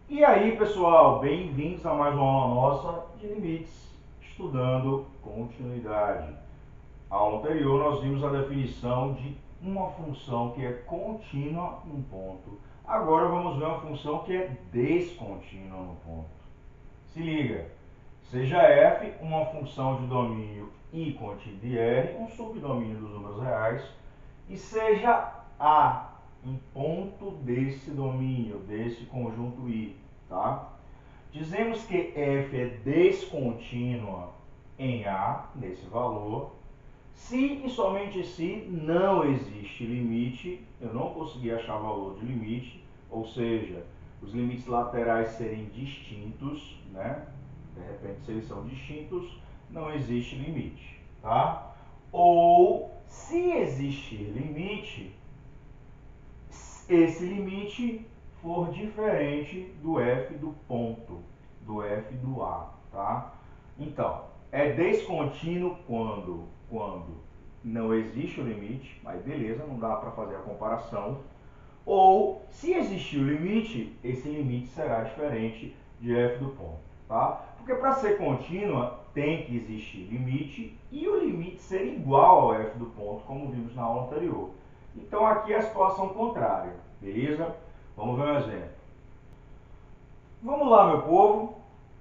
E aí, pessoal, bem-vindos a mais uma aula nossa de limites, estudando continuidade. Na aula anterior, nós vimos a definição de uma função que é contínua num ponto. Agora vamos ver uma função que é descontínua num ponto. Se liga, seja f uma função de domínio I contido em R, um subdomínio dos números reais, e seja A um ponto desse domínio, desse conjunto I, tá? Dizemos que f é descontínua em A, nesse valor, se e somente se não existe limite, eu não consegui achar valor de limite, ou seja, os limites laterais serem distintos, né? De repente, se eles são distintos, não existe limite, tá? Ou, se existir limite, esse limite for diferente do f do ponto, do f do A, tá? Então, é descontínuo quando não existe o limite, mas beleza, não dá para fazer a comparação. Ou, se existir o limite, esse limite será diferente de f do ponto, tá? Porque para ser contínua, tem que existir limite e o limite ser igual ao f do ponto, como vimos na aula anterior. Então, aqui é a situação contrária, beleza? Vamos ver um exemplo. Vamos lá, meu povo.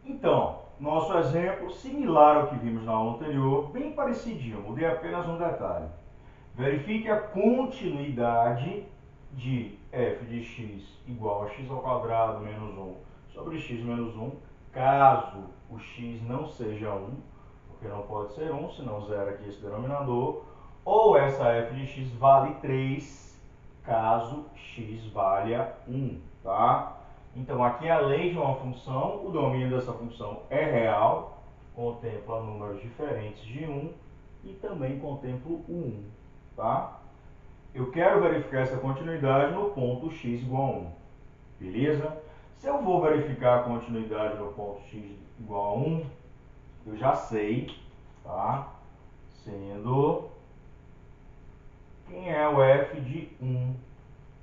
Então, nosso exemplo, similar ao que vimos na aula anterior, bem parecidinho, mudei apenas um detalhe. Verifique a continuidade de f de x igual a x ao quadrado menos 1 sobre x menos 1, caso o x não seja 1, porque não pode ser 1, senão zero aqui esse denominador, ou essa f de x vale 3, caso x valha 1, tá? Então, aqui além de uma função, o domínio dessa função é real, contempla números diferentes de 1 e também contempla o 1, tá? Eu quero verificar essa continuidade no ponto x igual a 1, beleza? Se eu vou verificar a continuidade no ponto x igual a 1, eu já sei, tá? Sendo quem é o f de 1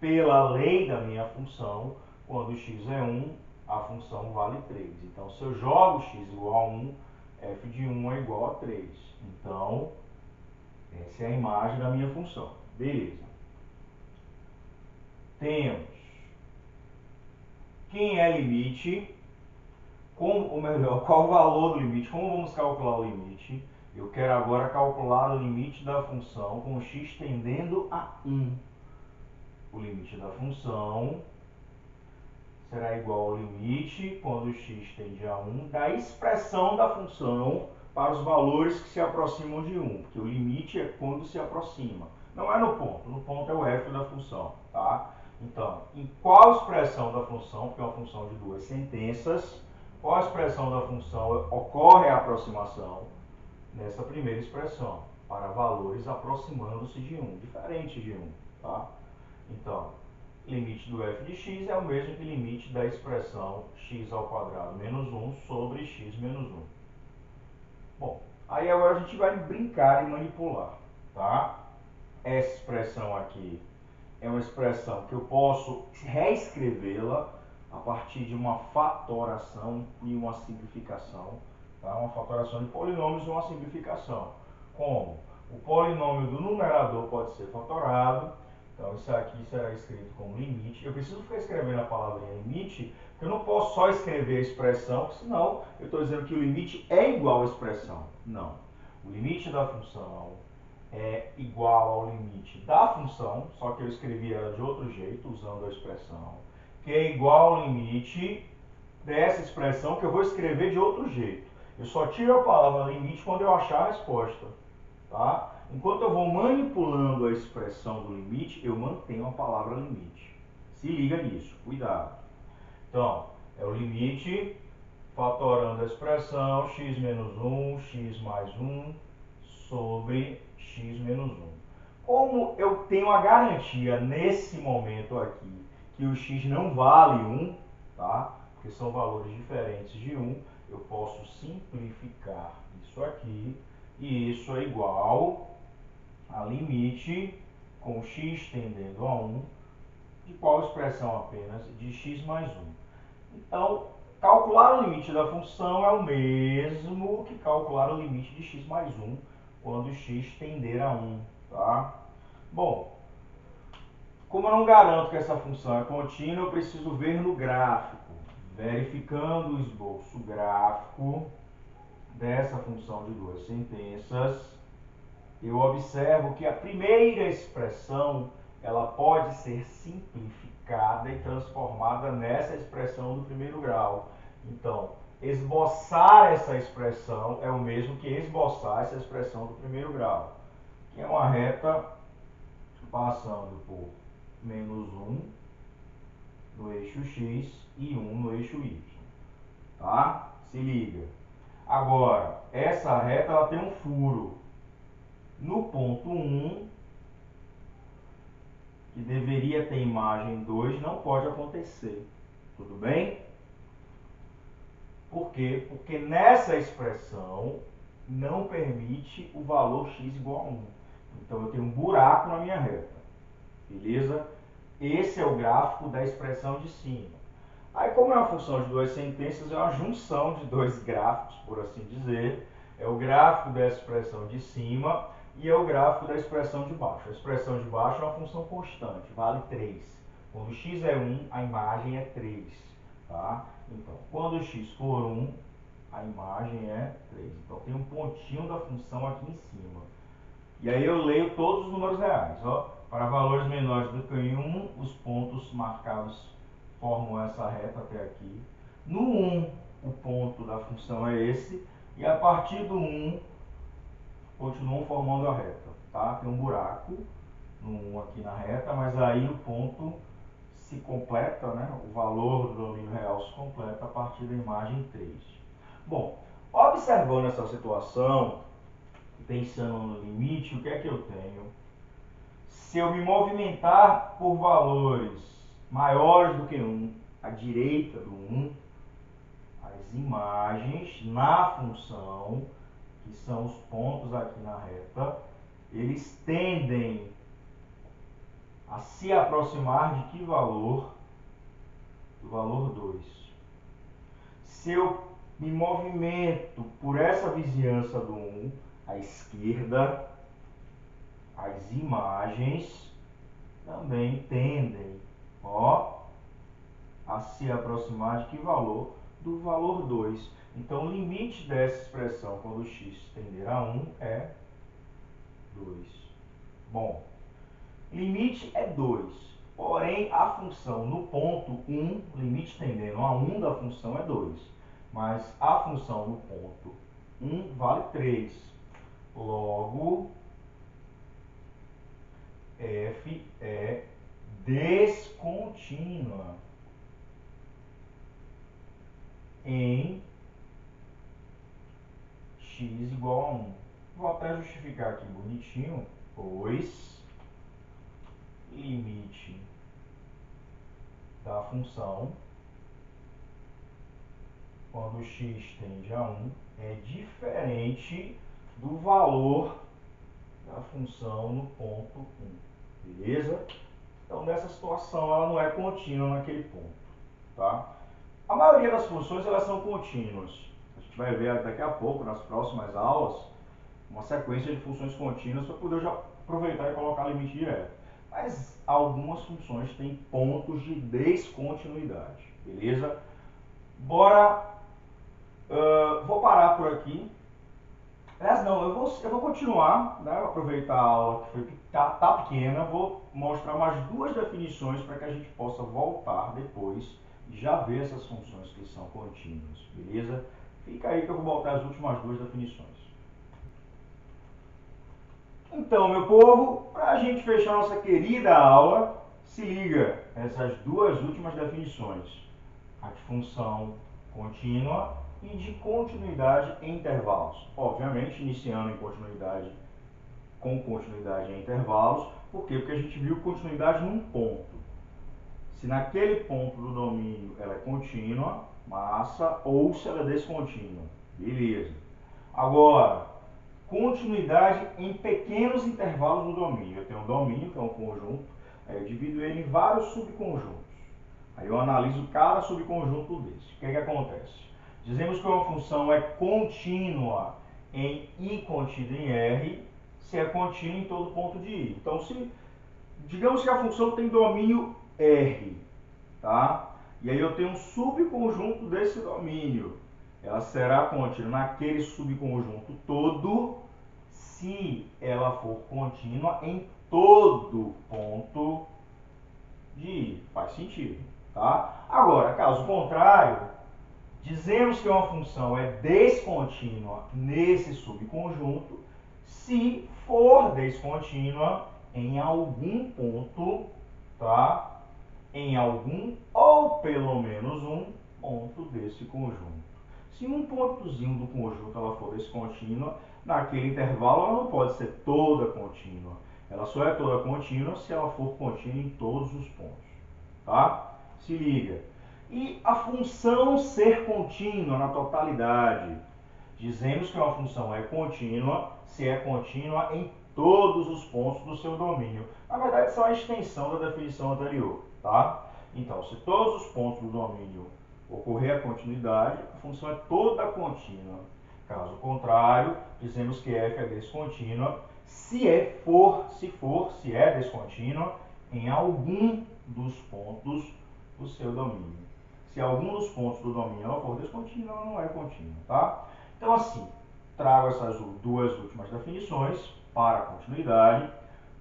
pela lei da minha função, quando x é 1, a função vale 3. Então, se eu jogo x igual a 1, f de 1 é igual a 3. Então, essa é a imagem da minha função. Beleza. Temos quem é limite, ou melhor, qual o valor do limite, como vamos calcular o limite. Eu quero agora calcular o limite da função com x tendendo a 1. O limite da função será igual ao limite, quando x tende a 1, da expressão da função para os valores que se aproximam de 1, porque o limite é quando se aproxima. Não é no ponto é o f da função, tá? Então, em qual expressão da função, porque é uma função de duas sentenças, qual expressão da função ocorre a aproximação? Nessa primeira expressão, para valores aproximando-se de 1, diferente de 1, tá? Então, limite do f de x é o mesmo que limite da expressão x ao quadrado menos 1 sobre x menos 1. Bom, aí agora a gente vai brincar e manipular, tá? Essa expressão aqui é uma expressão que eu posso reescrevê-la a partir de uma fatoração e uma simplificação, tá? Uma fatoração de polinômios e uma simplificação. Como? O polinômio do numerador pode ser fatorado. Então, isso aqui será escrito como limite. Eu preciso ficar escrevendo a palavrinha limite, porque eu não posso só escrever a expressão, senão eu estou dizendo que o limite é igual à expressão. Não. O limite da função é igual ao limite da função, só que eu escrevi ela de outro jeito, usando a expressão, que é igual ao limite dessa expressão, que eu vou escrever de outro jeito. Eu só tiro a palavra limite quando eu achar a resposta, tá? Enquanto eu vou manipulando a expressão do limite, eu mantenho a palavra limite. Se liga nisso, cuidado. Então, é o limite fatorando a expressão x menos 1, x mais 1 sobre x menos 1. Como eu tenho a garantia nesse momento aqui que o x não vale 1, tá? Porque são valores diferentes de 1, eu posso simplificar isso aqui e isso é igual a limite com x tendendo a 1 de qual expressão apenas? De x mais 1. Então, calcular o limite da função é o mesmo que calcular o limite de x mais 1 quando x tender a 1. Tá? Bom, como eu não garanto que essa função é contínua, eu preciso ver no gráfico. Verificando o esboço gráfico dessa função de duas sentenças, eu observo que a primeira expressão ela pode ser simplificada e transformada nessa expressão do primeiro grau. Então, esboçar essa expressão é o mesmo que esboçar essa expressão do primeiro grau, que é uma reta passando por menos 1 no eixo x e 1 no eixo y. Tá? Se liga. Agora, essa reta ela tem um furo. No ponto 1, que deveria ter imagem 2, não pode acontecer. Tudo bem? Por quê? Porque nessa expressão não permite o valor x igual a 1. Então eu tenho um buraco na minha reta. Beleza? Esse é o gráfico da expressão de cima. Aí, como é uma função de duas sentenças, é uma junção de dois gráficos, por assim dizer. É o gráfico da expressão de cima e é o gráfico da expressão de baixo. A expressão de baixo é uma função constante, vale 3. Quando x é 1, a imagem é 3. Tá? Então, quando x for 1, a imagem é 3. Então, tem um pontinho da função aqui em cima. E aí eu leio todos os números reais. Ó. Para valores menores do que 1, os pontos marcados formam essa reta até aqui. No 1, o ponto da função é esse. E a partir do 1, continuam formando a reta. Tá? Tem um buraco no 1 aqui na reta, mas aí o ponto se completa, né? O valor do domínio real se completa a partir da imagem 3. Bom, observando essa situação, pensando no limite, o que é que eu tenho? Se eu me movimentar por valores maiores do que 1, à direita do 1, as imagens na função, que são os pontos aqui na reta, eles tendem a se aproximar de que valor? Do valor 2. Se eu me movimento por essa vizinhança do 1, à esquerda, as imagens também tendem, ó, a se aproximar de que valor? Do valor 2. Então, o limite dessa expressão, quando x tender a 1, é 2. Bom, limite é 2. Porém, a função no ponto 1, limite tendendo a 1 da função é 2. Mas a função no ponto 1 vale 3. Logo, f é descontínua em x igual a 1. Vou até justificar aqui bonitinho, pois limite da função quando x tende a 1 é diferente do valor da função no ponto 1. Beleza? Então, nessa situação, ela não é contínua naquele ponto. Tá? A maioria das funções elas são contínuas. A gente vai ver daqui a pouco, nas próximas aulas, uma sequência de funções contínuas para poder já aproveitar e colocar limite direto. Mas algumas funções têm pontos de descontinuidade. Beleza? Bora. Vou parar por aqui. Aliás, não, eu vou continuar, né, aproveitar a aula que tá pequena, vou mostrar mais duas definições para que a gente possa voltar depois e já ver essas funções que são contínuas, beleza? Fica aí que eu vou voltar às últimas duas definições. Então, meu povo, para a gente fechar nossa querida aula, se liga, essas duas últimas definições, a de função contínua e de continuidade em intervalos. Obviamente, iniciando com continuidade em intervalos. Por quê? Porque a gente viu continuidade num ponto. Se naquele ponto do domínio ela é contínua, massa, ou se ela é descontínua. Beleza. Agora, continuidade em pequenos intervalos do domínio. Eu tenho um domínio, que é um conjunto, aí eu divido ele em vários subconjuntos. Aí eu analiso cada subconjunto desse. O que acontece? Dizemos que uma função é contínua em I contido em R, se é contínua em todo ponto de I. Então, digamos que a função tem domínio R, tá? E aí eu tenho um subconjunto desse domínio. Ela será contínua naquele subconjunto todo, se ela for contínua em todo ponto de I. Faz sentido, tá? Agora, caso contrário, dizemos que uma função é descontínua nesse subconjunto se for descontínua em algum ponto, tá? Em algum ou pelo menos um ponto desse conjunto. Se um pontozinho do conjunto ela for descontínua, naquele intervalo ela não pode ser toda contínua. Ela só é toda contínua se ela for contínua em todos os pontos, tá? Se liga. E a função ser contínua na totalidade? Dizemos que uma função é contínua se é contínua em todos os pontos do seu domínio. Na verdade, isso é uma extensão da definição anterior, tá? Então, se todos os pontos do domínio ocorrer a continuidade, a função é toda contínua. Caso contrário, dizemos que f é descontínua se é descontínua em algum dos pontos do seu domínio. Se algum dos pontos do domínio ela for descontínua, ela não é contínua, tá? Então, assim, trago essas duas últimas definições para a continuidade.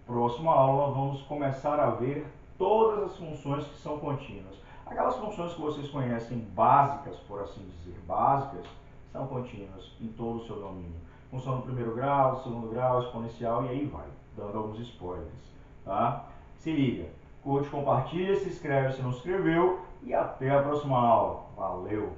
Próxima aula, nós vamos começar a ver todas as funções que são contínuas. Aquelas funções que vocês conhecem básicas, por assim dizer, básicas, são contínuas em todo o seu domínio. Função do primeiro grau, do segundo grau, exponencial e aí vai, dando alguns spoilers, tá? Se liga, curte, compartilha, se inscreve se não se inscreveu e até a próxima aula. Valeu!